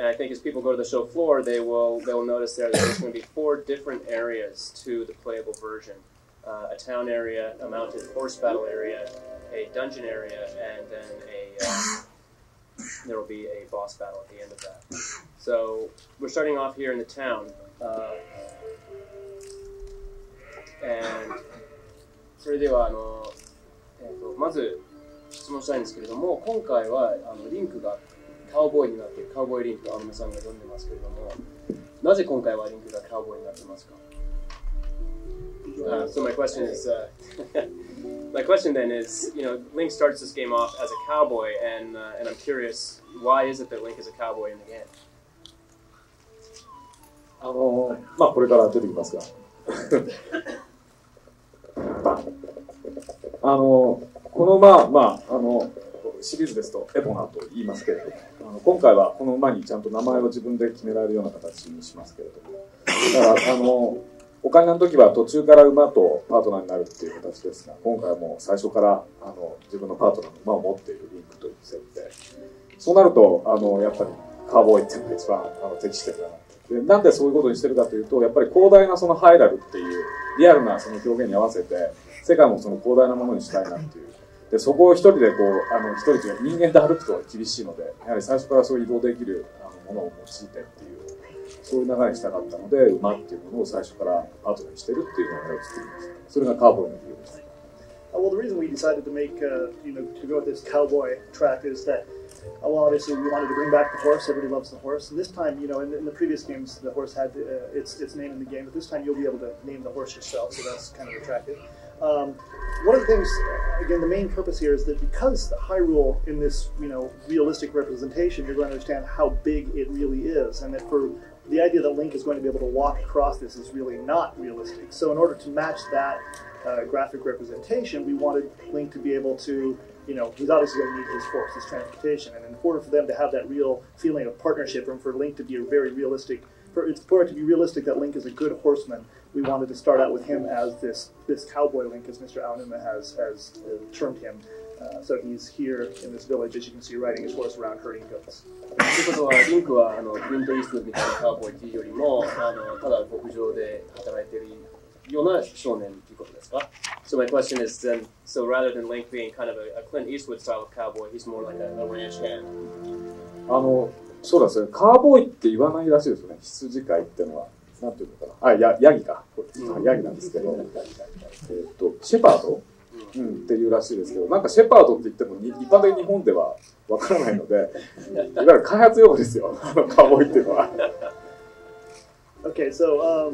And I think as people go to the show floor, they will notice there's going to be 4 different areas to the playable version: a town area, a mounted horse battle area, a dungeon area, and then there will be a boss battle at the end of that. So we're starting off here in the town, and それではまず質問したいんですけれども、今回はリンクがカウボーイになっている、カウボーイリンクと青沼さんが呼んでますけれども、なぜ今回はリンクがカウボーイになってますか？So my question is, my question then is, Link starts this game off as a cowboy, and I'm curious, why is it that Link is a cowboy in the game? これから出てきますが、この馬、シリーズですとエボナと言いますけれども、今回はこの馬にちゃんと名前を自分で決められるような形にしますけれども、だからオカリナの時は途中から馬とパートナーになるっていう形ですが、今回はもう最初から自分のパートナーの馬を持っているリンクという設定。そうなるとやっぱりカウボーイっていうのが一番適してるかな。でなんでそういうことにしてるかというと、やっぱり広大なそのハイラルっていうリアルなその表現に合わせて世界もその広大なものにしたいなっていう。でそこを一人で一人というか人間で歩くと厳しいので、やはり最初からそう移動できるものを用いてっていう、そういう流れにしたかったので、馬っていうものを最初からパートナーにしてるっていう流れを作りました。それがカウボーイの理由です。Well, the reason we decided to make, to go with this cowboy track is that, well, obviously we wanted to bring back the horse. Everybody loves the horse. And this time, in the previous games, the horse had its name in the game, but this time you'll be able to name the horse yourself, so that's kind of attractive. One of the things, again, the main purpose here is that because the Hyrule in this, realistic representation, you're going to understand how big it really is, and that for the idea that Link is going to be able to walk across this is really not realistic. So in order to match that graphic representation, we wanted Link to be able to, he's obviously going to need his horse, his transportation, and in order for them to have that real feeling of partnership and for Link to be very realistic, for it to be realistic that Link is a good horseman, we wanted to start out with him as this cowboy Link, as Mr. Aonuma has termed him. So he's here in this village, as you can see, riding his horse around herding goats. ということは、リンクはクリント・イーストウッドみたいなカウボーイというよりも、ただ牧場で働いているような少年ということですか？ So my question is then, so rather than Link being kind of a Clint Eastwood style of cowboy, he's more like a ranch hand. そうですね、カウボーイって言わないらしいですよね、羊飼いっていうのは。なんていうのかな、ヤギか、ヤギなんですけど、シェパード、っていうらしいですけど、なんかシェパードって言っても一般的に日本ではわからないので、いわゆる開発用語ですよ、カウボーイっていうのは。Okay, so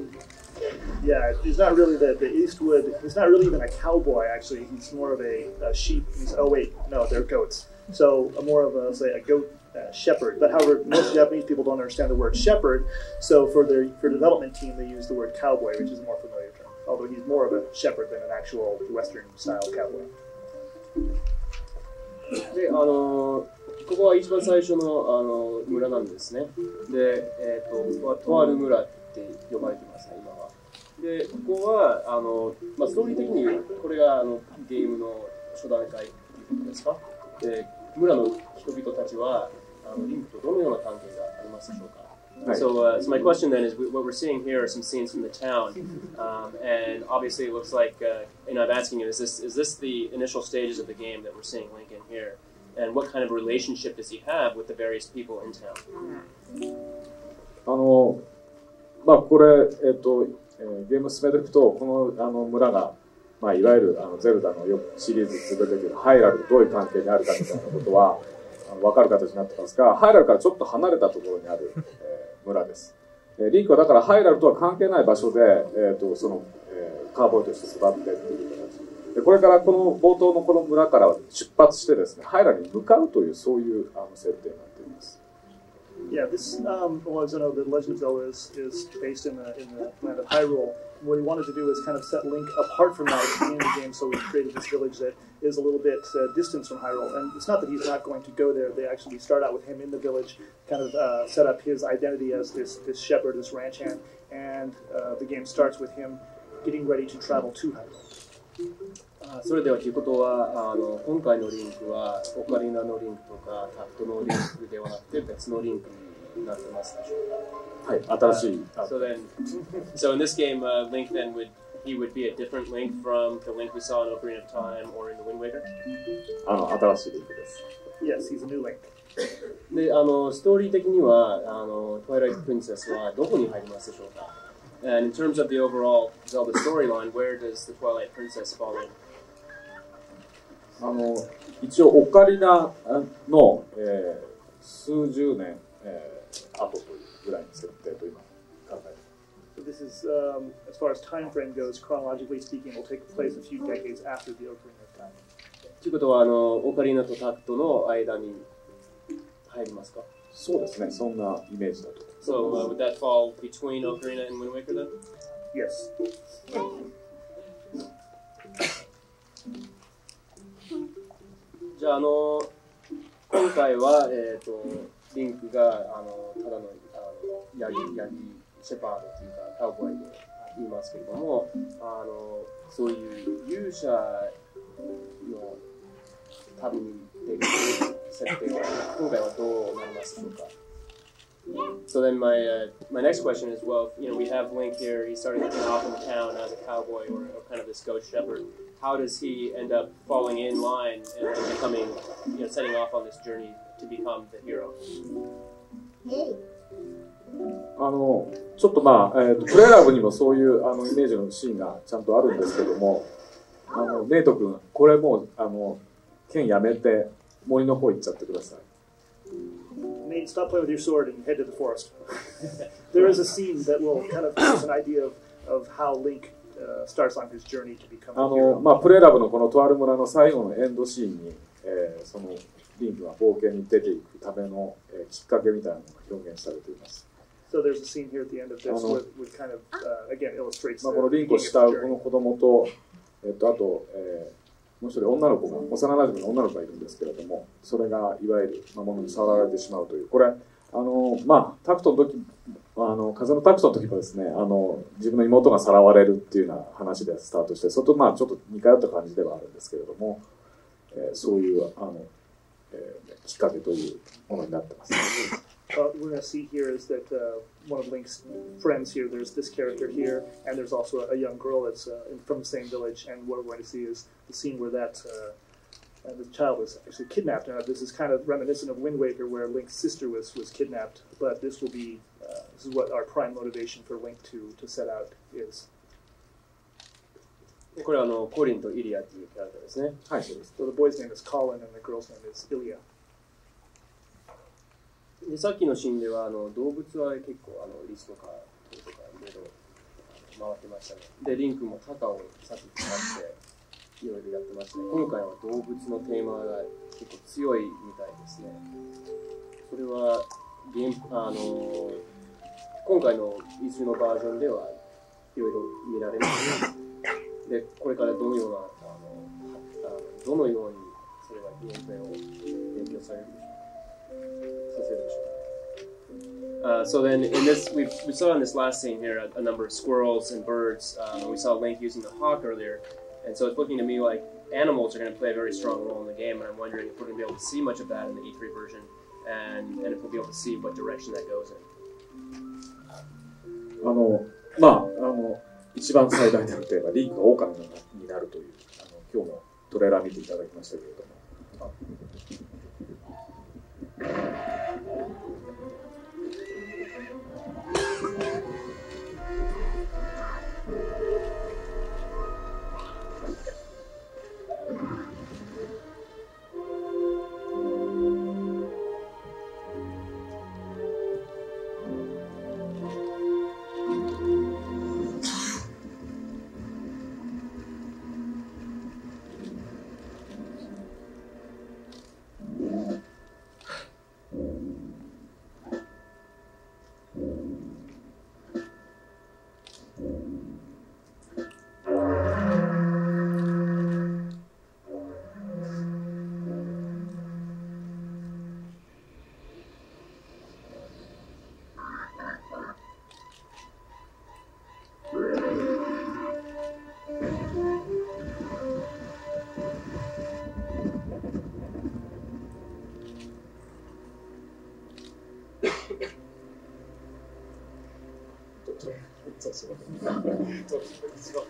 yeah, he's not really the Eastwood. He's not really even a cowboy. Actually, he's more of a sheep. Oh wait, no, they're goats. So more of a goat shepherd. But however, most Japanese people don't understand the word shepherd. So for development team, they use the word cowboy, which is a more familiar term. Although he's more of a shepherd than an actual Western style cowboy. で、ここは一番最初の村なんですね。で、とある村って呼ばれてますね、今は。で、ここはストーリー的にこれがゲームの初段階ということですか？で、村の人々たちはリンクとどのような関係がありますでしょうか？ So my question then is, what we're seeing here are some scenes from the town, and obviously it looks like, I'm asking you, is this the initial stages of the game that we're seeing Link in here, and what kind of relationship does he have with the various people in town? これゲーム進めていくと、この村がいわゆるゼルダのシリーズ続けているハイラルとどういう関係にあるかみたいなことは分かる形になってますが、ハイラルからちょっと離れたところにある村です。リンクはだからハイラルとは関係ない場所で、カーボーイとして育ってっていう形で、これからこの冒頭のこの村から出発してですね、ハイラルに向かうというそういう設定になっています。Yeah, this the Legend of Zelda is based in the land of Hyrule. What we wanted to do is kind of set Link apart from that at the beginning of the game, so we created this village that is a little bit distant from Hyrule. And it's not that he's not going to go there. They actually start out with him in the village, kind of set up his identity as this shepherd, this ranch hand, and the game starts with him getting ready to travel to Hyrule. それではということは今回のリンクはオカリナのリンクとかタットのリンクではなくて別のリンクなってますでしょうか。はい、新しい。So in this game, Link then would be a different Link from the Link we saw in Ocarina of Time or in the Wind Waker? 新しいリンクです。Yes, he's a new Link. で、ストーリー的には、Twilight Princess はどこに入りますでしょうか And in terms of the overall Zelda storyline, where does the Twilight Princess fall in? 一応オカリナの、数十年、後というぐらいの設定と今考えています。So this is, as far as time frame goes, chronologically speaking, will take place a few decades after the Ocarina of Time. ということは、オカリナとタクトの間に入りますか？そうですね、そんなイメージだと。So would that fall between Ocarina and Wind Waker then? Yes. じゃあ、今回は、リンクがただのヤギシェパードというかカウボーイで言いますけれども、そういう勇者の旅に出る設定は今回はどうなりますでしょうか。So then my next question is, well, we have Link here. He's starting to get off in the town as a cowboy or kind of this goat shepherd. How does he end up falling in line and becoming, setting off on this journey to become the hero? ちょっとプレイラブにもそういうイメージのシーンがちゃんとあるんですけども、ネイト君、これもう剣やめて森の方行っちゃってください。Nate, stop playing with your sword and head to the forest. There is a scene that will kind of give us an idea of how Link starts on his journey to become a hero. プレイラブのこのとある村の最後のエンドシーンに、そのリンクが冒険に出ていくための、きっかけみたいなのが表現されています。So there's a scene here at the end of this which kind of again illustrates このリンクを慕うこの子供と、あと、もう一人女の子が幼なじみの女の子がいるんですけれども、それがいわゆる魔物に触られてしまうという、これタクトの時風のタクトの時もですね、自分の妹がさらわれるっていうような話でスタートして、それとちょっと似通った感じではあるんですけれども、そういうきっかけというものになってます。What we're going to see here is that one of Link's friends here, there's this character here, and there's also a young girl that's from the same village, and what we're going to see is the scene where the child was actually kidnapped. Now, this is kind of reminiscent of Wind Waker, where Link's sister was kidnapped, but this will be, this is what our prime motivation for Link to set out is. これはコリンとイリアというキャラクターですね。はい、そうです。So the boy's name is Colin, and the girl's name is Ilya. でさっきのシーンでは動物は結構リスとか鳥とかいろいろ回ってましたね。でリンクもタカをさっき使っていろいろやってましたね。今回は動物のテーマが結構強いみたいですね。それは今回のイスのバージョンではいろいろ見られます。でこれからどのようにそれがゲームプレイを勉強されるでしょうか。So then, in this, we saw in this last scene here a number of squirrels and birds. We saw Link using the hawk earlier, and so it's looking to me like animals are going to play a very strong role in the game. And I'm wondering if we're going to be able to see much of that in the E3 version, and if we'll be able to see what direction that goes in. 一番最大のテーマ、リンクが狼になるという今日のトレーラー見ていただきましたけれども。そうそう。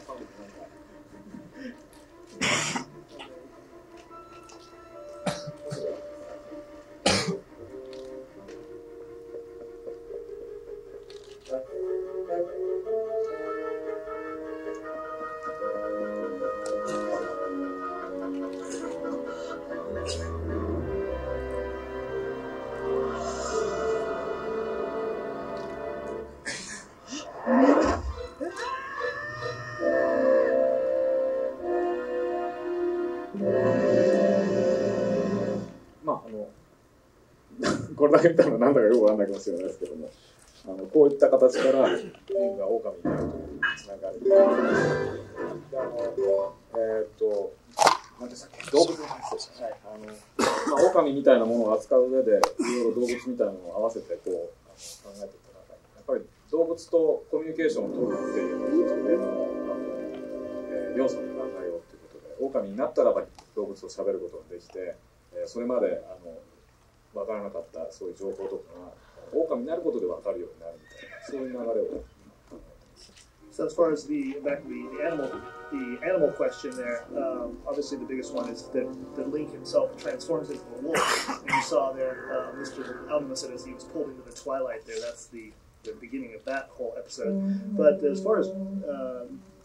これだけ言ったらなんだかよくわかんないかもしれないですけども、こういった形からリンが狼になるというつながりで、何でしたっけ、動物の話でしたね。狼みたいなものを扱う上で、いろいろ動物みたいなものを合わせてこう考えていった中で、やっぱり動物とコミュニケーションを取るっていうのが一つの要素に考えようということで、狼になったらば動物と喋ることができて、それまで分からなかったそういう情報とかが狼になることで分かるようになるみたいな、そういう流れを。So as far as the animal question there, obviously the biggest one is that Link himself transforms into a wolf. And you saw there, Mr. Alma said as he was pulled into the Twilight there, that's the beginning of that whole episode. But as far as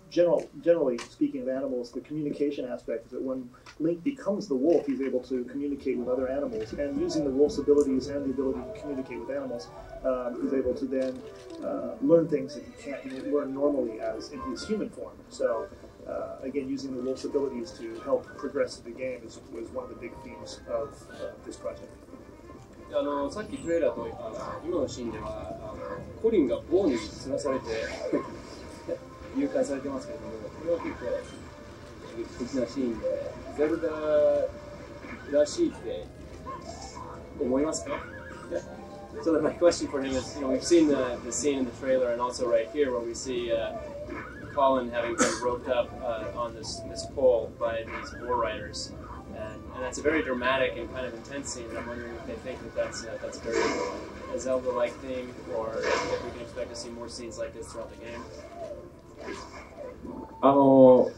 generally speaking of animals, the communication aspect is that when Link becomes the wolf, he's able to communicate with other animals, and using the wolf's abilities and the ability to communicate with animals, he's able to then learn things that he can't learn normally as in his human form. So again, using the wolf's abilities to help progress the game was one of the big themes of this project. さっきトレーラーと今のシーンではコリンがボーンにつらされて誘拐されてますけれども、これは結構劇的なシーンで、ゼルダらしいって思いますか？ So my question for him is, we've seen the scene in the trailer and also right here where we see Colin having been roped up on this pole by these war riders, and that's a very dramatic and kind of intense scene. And I'm wondering if they think that that's very a Zelda-like thing, or if we can expect to see more scenes like this throughout the game. ちょ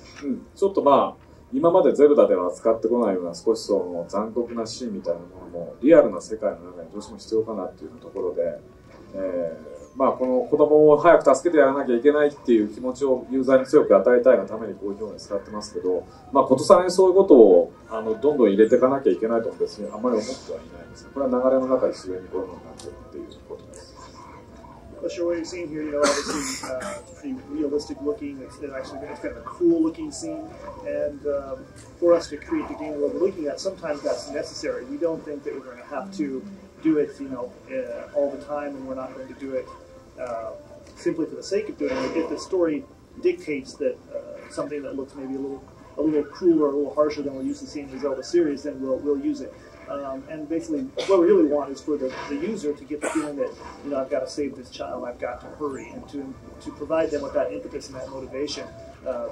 っと今までゼルダでは扱ってこないような少しその残酷なシーンみたいなものもリアルな世界の中にどうしても必要かなっていうところで、この子供を早く助けてやらなきゃいけないっていう気持ちをユーザーに強く与えたいがためにこういう表現使ってますけど、ことさらにそういうことをどんどん入れていかなきゃいけないとも別にあんまり思ってはいないんです。これは流れの中で自然にこういうのになっているっていうことです。Well, sure, what you're seeing here, obviously it's pretty realistic looking. It's kind of a cool looking scene, and for us to create the game we're looking at, sometimes that's necessary. We don't think that we're going to have to do it, all the time, and we're not going to do it simply for the sake of doing it. If the story dictates that something that looks maybe a little crueler, a little harsher than we're used to seeing in the Zelda series, then we'll use it. And basically, what we really want is for the user to get the feeling that, I've got to save this child, I've got to hurry, and to provide them with that impetus and that motivation.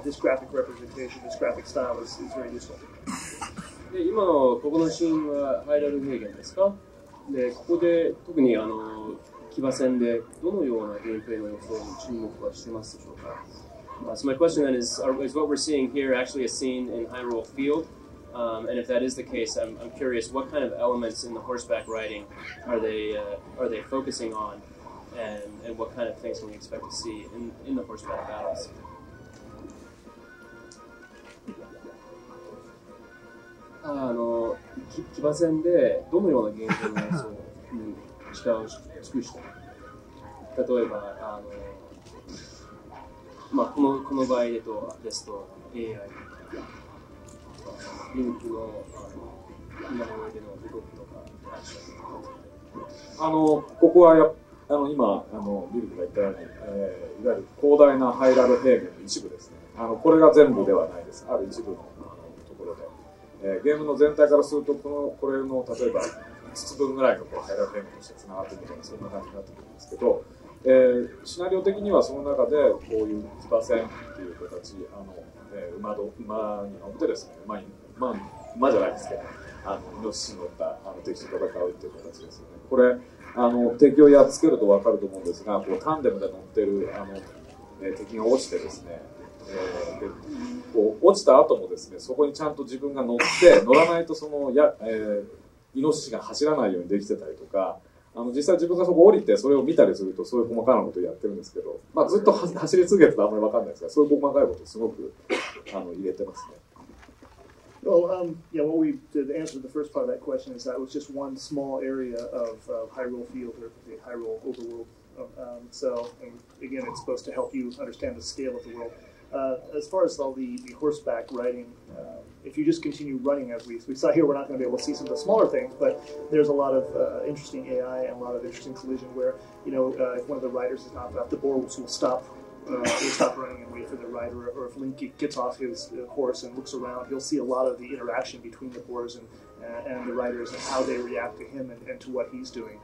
This graphic representation, this graphic style is very useful. で今のここのシーンはハイラル平原ですか？でここで特に騎馬戦でどのようなゲームプレイの予想に注目はしてますでしょうか？So my question then is what we're seeing here actually a scene in Hyrule Field? And if that is the case, I'm curious what kind of elements in the horseback riding are they focusing on, and what kind of things can we expect to see in the horseback battles? 騎馬戦でどのようなゲームプレイの要素に力を尽くした例えばこの場合ですと AIリンクの今の上での動きとかここは今ビルクが言ったように、いわゆる広大なハイラル平原の一部ですね。これが全部ではないです。ある一部のところで、ゲームの全体からするとこれの例えば5つ分ぐらいのハイラル平原としてつながっているみたいなそんな感じになってくるんですけど、シナリオ的にはその中でこういう騎馬戦っていう形馬に乗ってですね、馬じゃないですけど、イノシシに乗った敵と戦うっていう形ですよね。これ敵をやっつけると分かると思うんですが、こうタンデムで乗ってる敵が落ちてですね、でこう落ちた後もですね、そこにちゃんと自分が乗らないとそのイノシシが走らないようにできてたりとか、実際自分がそこ降りてそれを見たりするとそういう細かなことをやってるんですけど、まあ、ずっと走り続けるとあんまり分かんないですが、そういう細かいことをすごく入れてますね。Well, yeah, to answer the first part of that question is that was just one small area of Hyrule Field or the Hyrule overworld. So, and again, it's supposed to help you understand the scale of the world. As far as all the horseback riding, if you just continue running as we saw here, we're not going to be able to see some of the smaller things, but there's a lot of interesting AI and a lot of interesting collision where, if one of the riders is knocked off, the boars will stop running and wait for the rider, or if Link gets off his horse and looks around, he'll see a lot of the interaction between the boars and the riders and how they react to him and to what he's doing.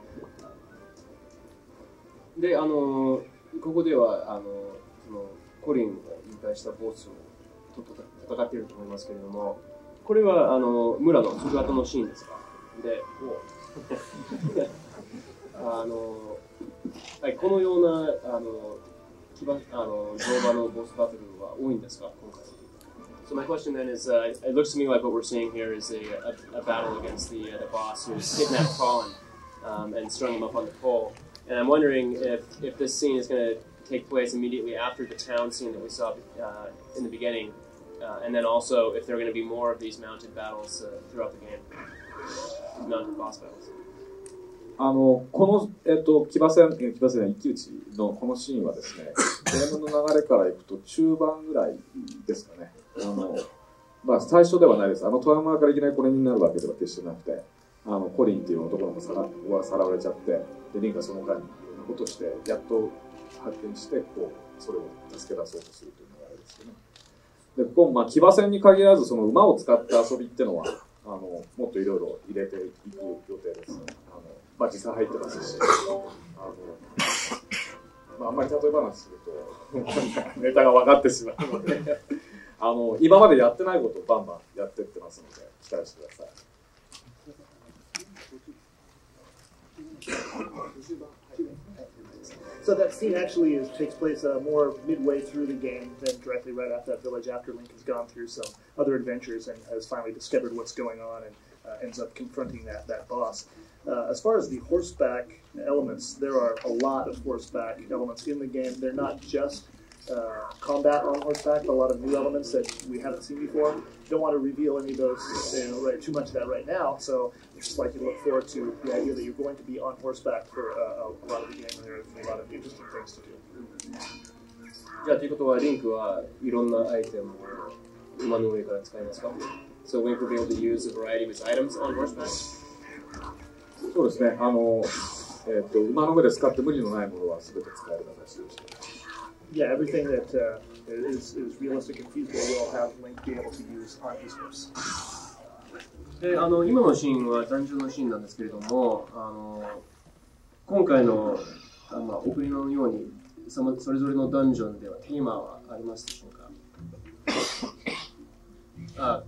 で、ここではそのコリンが引退したボスと戦っていると思いますけれども、これは村の姿のシーンですか。で、はい、このような乗馬のボスバトルは多いんですか、今回。So my question then is, it looks to me like what we're seeing here is a battle against the boss who's kidnapped Colin and strung him up on the pole. And I'm wondering if this scene is going to take place immediately after the town scene that we saw in the beginning, and then also if there are going to be more of these mounted battles throughout the game, mounted boss battles. この、騎馬戦一騎打ちのこのシーンはですね、ゲームの流れからいくと中盤ぐらいですかね。まあ、最初ではないです。トラウマからいきなりこれになるわけでは決してなくて、コリンっていう男の子がさらわれちゃって、でリンがその間にいろんなことをして、やっと発見してこうそれを助け出そうとするという流れですよね。でここ、まあ、騎馬戦に限らずその馬を使った遊びっていうのはもっといろいろ入れていく予定です。まあ、実際入ってますし、まあ、あんまり例え話するとネタが分かってしまうので今までやってないことをバンバンやってってますので期待してください。So that scene actually takes place more midway through the game than directly right after that village, after Link has gone through some other adventures and has finally discovered what's going on and ends up confronting that boss. As far as the horseback elements, there are a lot of horseback elements in the game. They're not just combat on horseback, but a lot of new elements that we haven't seen before. Don't want to reveal any of those, too much of that right now. So just like you look forward to the idea that you're going to be on horseback for a lot of the game, and there are a lot of interesting things to do. じゃあということはリンクはいろんなアイテムを馬の上から使いますか？ So Link will be able to use a variety of his items on horseback. そうですね。馬の上で使って無理のないものは全て使える形でした。Yeah, everything that is realistic and feasible will have Link be able to use on his horse. で、今のシーンはダンジョンのシーンなんですけれども、今回のオープニングのようにそれぞれのダンジョンではテーマはありますでしょうか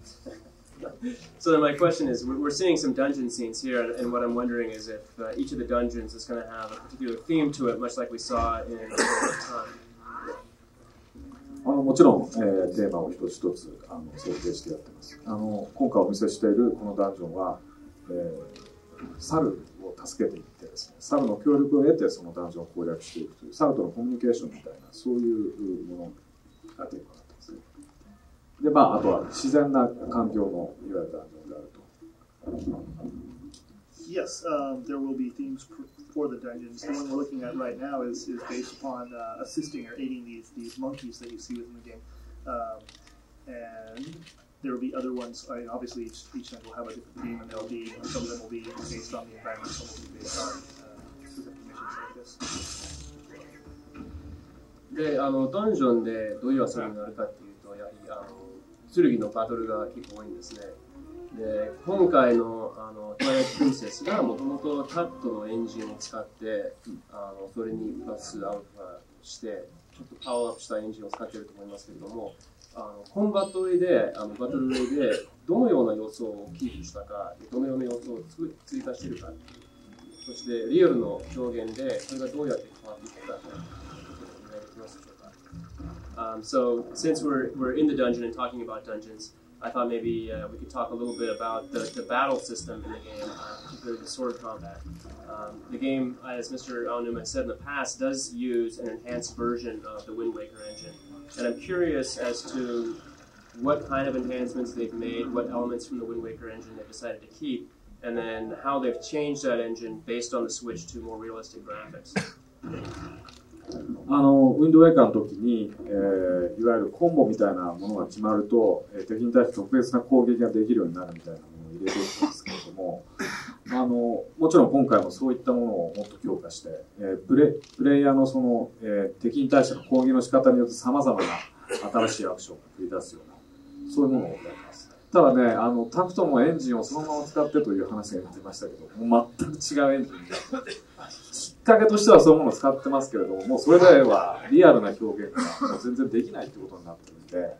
？So my question is, we're seeing some dungeon scenes here, and what I'm wondering is if each of the dungeons is going to have a particular theme to it, much like we saw in Time. もちろん、テーマを一つ一つ想定してやってます。今回お見せしているこのダンジョンは、猿を助けていってですね、猿の協力を得てそのダンジョンを攻略していくという猿とのコミュニケーションみたいなそういうものがテーマになってますね。で、まあ、あとは自然な環境のいわゆるダンジョンであると。Yes, there will be themes for the dungeons. The one we're looking at right now is based upon assisting or aiding these monkeys that you see within the game. And there will be other ones. Obviously, each dungeon will have a different theme, and some of them will be based on the environment, some will be based on specific missions like this. で、ダンジョンでどういう遊びになるかっていうと、やはり剣のバトルが結構多いんですね。で、今回のトワイライトプリンセスがもともとタットのエンジンを使ってそれにプラスアルファしてちょっとパワーアップしたエンジンを使っていると思いますけれども、コンバットウェイでバトルウェイでどのような要素をキープしたか、どのような要素を追加しているか、そしてリアルの表現でそれがどうやって変わっていくかという So since we're in the dungeon and talking about dungeons, I thought maybe we could talk a little bit about the battle system in the game, particularly the sword combat. The game, as Mr. Aonuma said in the past, does use an enhanced version of the Wind Waker engine. And I'm curious as to what kind of enhancements they've made, what elements from the Wind Waker engine they've decided to keep, and then how they've changed that engine based on the switch to more realistic graphics. ウィンドウェイカーの時に、いわゆるコンボみたいなものが決まると、敵に対して特別な攻撃ができるようになるみたいなものを入れていくんですけれども、もちろん今回もそういったものをもっと強化して、プレイヤーのその、敵に対しての攻撃の仕方によって様々な新しいアクションが繰り出すような、そういうものをやります。ただね、タクトのエンジンをそのまま使ってという話が出てましたけど、もう全く違うエンジンで、きっかけとしてはそういうものを使ってますけれども、もうそれではリアルな表現がもう全然できないということになってるんで、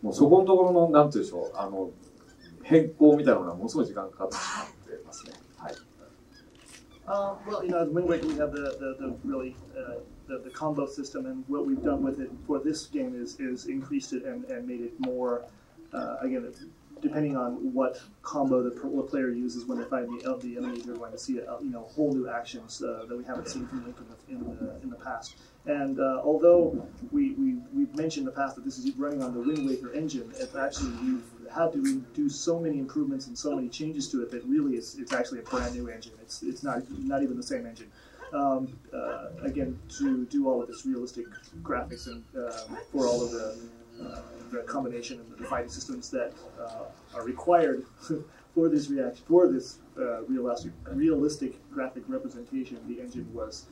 もうそこのところの、なんていうんでしょう、変更みたいなのがものすごい時間かかってしまってますね。はい。Well, as Wind Waker, we have the really the combo system, and what we've done with it for this game is increased it and made it more again. Depending on what combo the player uses when they fight the enemies, you're going to see whole new actions that we haven't seen from Link in the past. And although we've mentioned in the past that this is running on the Wind Waker engine, it's actually we've had to do so many improvements and so many changes to it that really it's actually a brand new engine. It's not even the same engine. Again, to do all of this realistic graphics and for all of the combination of the fighting systems that are required for this realistic graphic representation, the engine was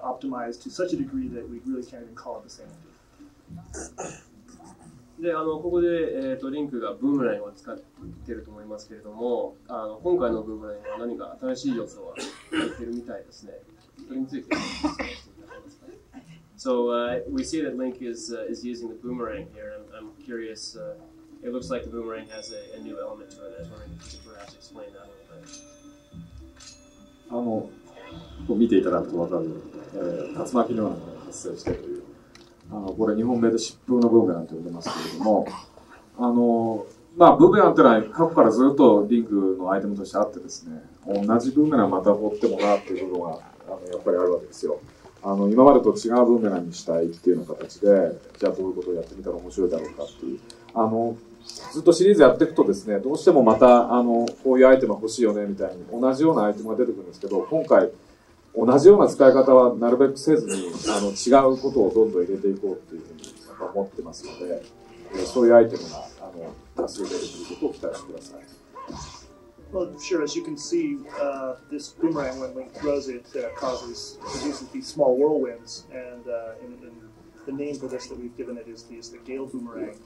optimized to such a degree that we really can't even call it the same engine. でここで、リンクがブーメランを使っていると思いますけれども、今回のブーメランは何か新しい要素が入っているみたいですね。それについて説明していただけますか。So we see that Link is using the boomerang here. I'm curious. It looks like the boomerang has a new element to it. I was wondering if you could perhaps explain that a little bit. 見ていただくと分かるように、竜巻のようなものが発生しているという、これ日本名で疾風のブーメランと呼んでますけれども、ブーメランというのは過去からずっとリンクのアイテムとしてあってですね、同じブーメランまた持ってもなっていう部分がやっぱりあるわけですよ。今までと違うブーメランにしたいっていうような形で、じゃあどういうことをやってみたら面白いだろうかっていう、ずっとシリーズやっていくとですね、どうしてもまたこういうアイテムが欲しいよねみたいに同じようなアイテムが出てくるんですけど、今回同じような使い方はなるべくせずに違うことをどんどん入れていこうっていうふうにやっぱ思ってますので、そういうアイテムが多数出てくることを期待してください。Well, sure. As you can see, this boomerang, when Link throws it, produces these small whirlwinds, and the name for this that we've given it is the Gale Boomerang.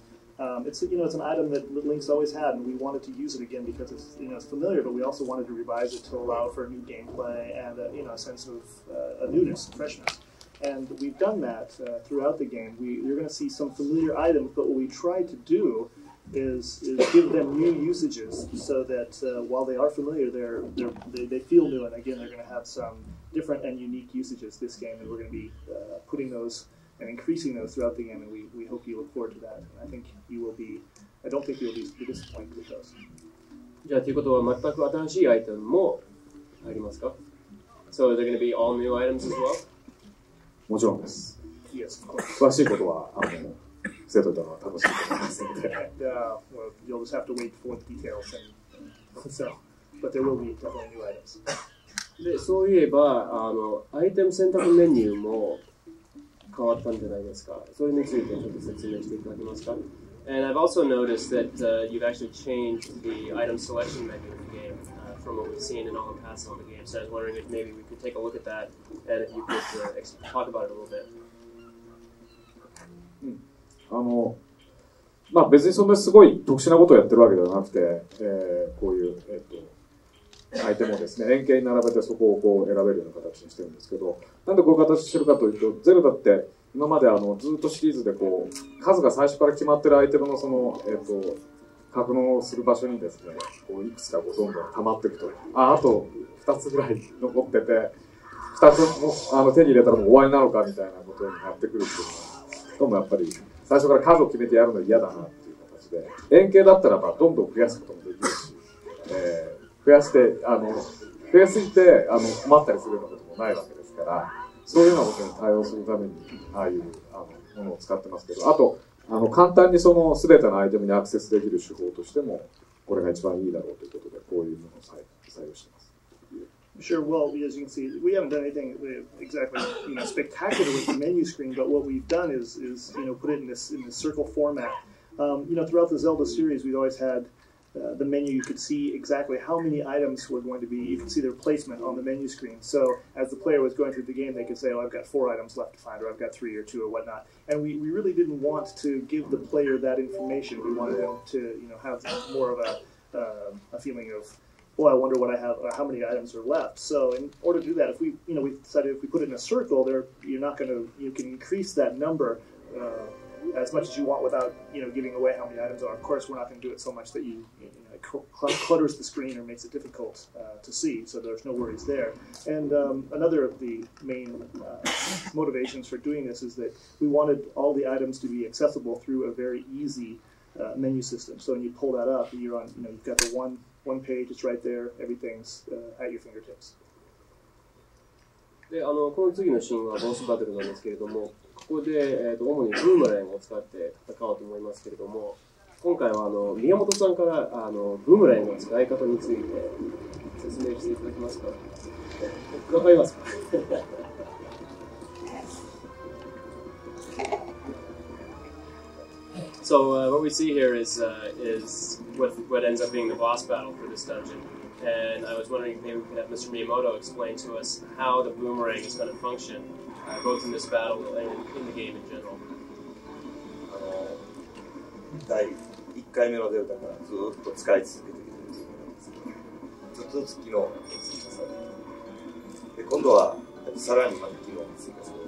It's an item that Link's always had, and we wanted to use it again because it's familiar, but we also wanted to revise it to allow for new gameplay and a sense of a newness, freshness. And we've done that throughout the game. You're going to see some familiar items, but what we tried to do is give them new usages so that while they are familiar, they feel new, and again they're going to have some different and unique usages this game, and we're going to be putting those and increasing those throughout the game, and we hope you look forward to that. And I don't think you'll be disappointed with those. じゃあということは全く新しいアイテムもありますか？ So are there going to be all new items as well? もちろんです。Yes, of course. 詳しいことは生徒との楽しいと思いますので。Well, you'll just have to wait for the details, but there will be definitely new items. で、そういえばアイテム選択メニューも変わったんじゃないですか。それについてちょっと説明していただけますか。And I've also noticed that you've actually changed the item selection menu in the game from what we've seen in all the past on the game. So I was wondering if maybe we could take a look at that and if you could talk about it a little bit. 別にそんなすごい特殊なことをやってるわけではなくて、こういう、アイテムをですね、円形に並べてそこをこう選べるような形にしてるんですけど、なんでこういう形してるかというと、ゼルダって今までずっとシリーズでこう数が最初から決まってるアイテムのその、格納する場所にですね、こういくつかこうどんどん溜まっていくと、あと2つぐらい残ってて、2つも手に入れたらもう終わりなのかみたいなことになってくるっていうのはどうもやっぱり最初から数を決めてやるの嫌だなっていう形で、円形だったらばどんどん増やすこともできるし、増やすぎて困ったりするようなこともないわけですから、そういうようなことに対応するためにああいうものを使ってますけど、あと簡単にその全てのアイテムにアクセスできる手法としてもこれが一番いいだろうということで、こういうものを採用してます。Sure. Well, as you can see, we haven't done anything exactly spectacular with the menu screen, but what we've done is put it in this circle format. Throughout the Zelda series, we've always had the menu. You could see exactly how many items were going to be. You could see their placement on the menu screen. So as the player was going through the game, they could say, "Oh, I've got 4 items left to find," or "I've got 3 or 2 or whatnot." And we really didn't want to give the player that information. We wanted them to have more of a feeling of, "Oh, I wonder what I have, or how many items are left." So in order to do that, if we decided if we put it in a circle, you can increase that number as much as you want without giving away how many items are. Of course, we're not going to do it so much that it clutters the screen or makes it difficult to see. So there's no worries there. And another of the main motivations for doing this is that we wanted all the items to be accessible through a very easy menu system. So when you pull that up, you're on. You've got the one page. It's right there. Everything's at your fingertips. でこの次のシーンはボスバトルなんですけれども、ここで、主にブーメランを使って戦おうと思いますけれども、今回は宮本さんからブーメランの使い方について説明していただけますか。わかりますか。So what we see here is what ends up being the boss battle for this dungeon. And I was wondering if maybe we could have Mr. Miyamoto explain to us how the boomerang is going to function, both in this battle and in the game in general. 第1回目のゼルダからずっと使い続けているんです。ずっとずつ機能が追加されて、で今度はさらにまた機能が追加されて。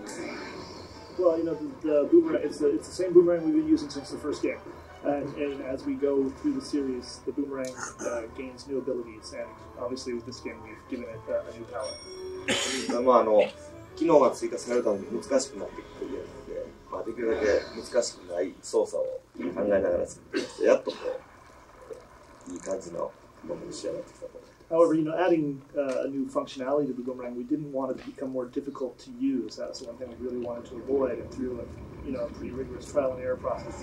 Well, the boomerang, it's the same boomerang we've been using since the first game. And as we go through the series, the boomerang gains new abilities, and obviously with this game, we've given it a new power. 機能が追加されるために難しくなってくるので、できるだけ難しくない操作を考えながら作ってきて、やっといい感じのものに仕上がってきたと。However, adding a new functionality to the boomerang, we didn't want it to become more difficult to use. That's one thing we really wanted to avoid. And through a pretty rigorous trial and error process,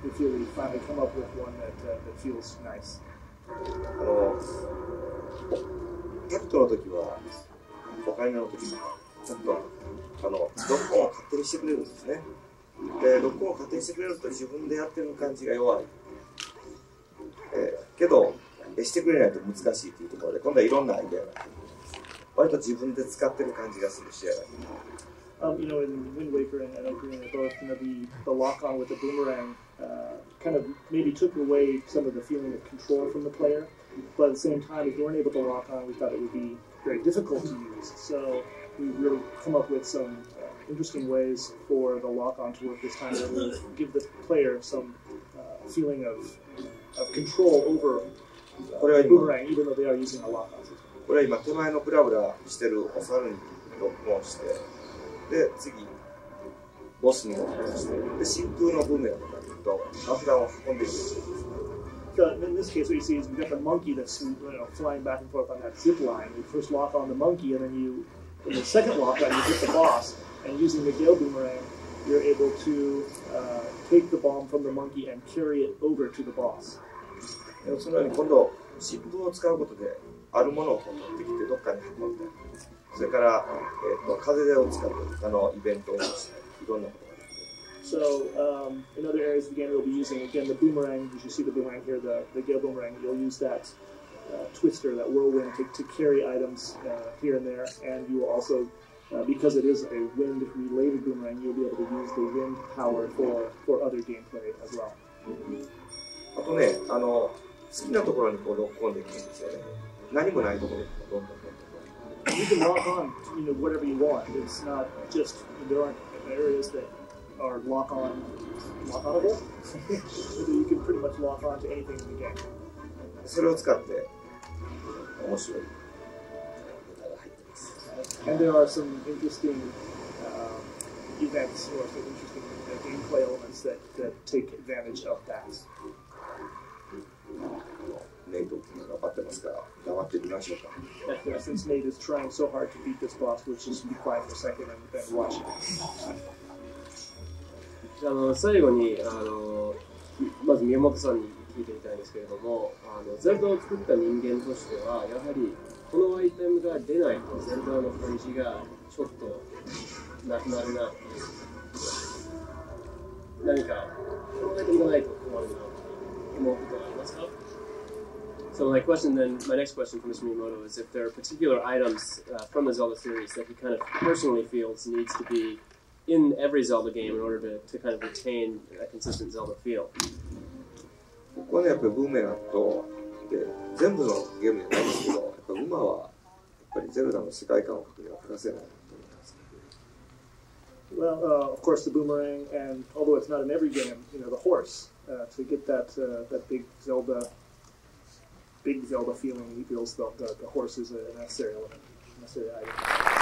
we feel we finally come up with one that feels nice. タクトの時は、5回目の時にちゃんとロックオンを勝手にしてくれるんですね。で、ロックオンを勝手にしてくれると自分でやってる感じが弱い。けど、してくれないと難しいというところで、今度はいろんなアイデアが割と自分で使ってる感じがする仕上がり。in Wind Waker and Ocarina of both, the lock-on with the boomerang kind of maybe took away some of the feeling of control from the player. But at the same time, if you weren't able to lock on, we thought it would be very difficult to use. So we really come up with some interesting ways for the lock-on to work this time that will give the player some feeling of control over the boomerang, even though they are using a lock-on system. これは今手前のブラブラしてるお猿にロックオンして、で次ボスにロックオンして、で真空のブーメランとかいうと爆弾を運んでいく。So in this case, what you see is we've got the monkey that's flying back and forth on that zip line. You first lock on the monkey, and then in the second lock on, you hit the boss. And using the Gale Boomerang, you're able to take the bomb from the monkey and carry it over to the boss. そのように今度湿布を使うことであるものを取ってきてどっかに運んで、それから風を使ってイベントをしたり、いろんなことができる。So in other areas of the game, you'll be using again the boomerang. You should see the boomerang here, the Gale Boomerang. You'll use that twister, that whirlwind, to carry items here and there, and you will also, because it is a wind-related boomerang, you'll be able to use the wind power for other gameplay as well. あとね、好きなところにこうロックオンできるんですよね。何もないところにどんどん。You can lock on, whatever you want. It's not just there aren't areas that are lockable. You can pretty much lock on to anything in the game. それを使って面白いネタが入ってます。And there are some interesting events events or some interesting gameplay elements that take advantage of that. ネイト頑張ってますから黙ってみましょうか。Since Nate is trying so hard to beat this boss, we'll just be quiet for a second and watch it. 最後にまず宮本さんに聞いてみたいんですけれども、ゼルダを作った人間としてはやはりこのアイテムが出ないとゼルダの感じがちょっとなくなるなっていう何かこのアイテムがないと困るなって思うことがありますか？ So my next question for Mr. Miyamoto is if there are particular items from the Zelda series that he kind of personally feels needs to be in every Zelda game in order to kind of retain a consistent Zelda feel. ここはねやっぱりブーメランとで全部のゲームじゃないんですけど、やっぱ馬はやっぱりゼルダの世界観を描くには欠かせないと思います。Well, of course, the boomerang, and although it's not in every game, the horse to get that big Zelda feeling. He feels the horse is a necessary element, necessary item.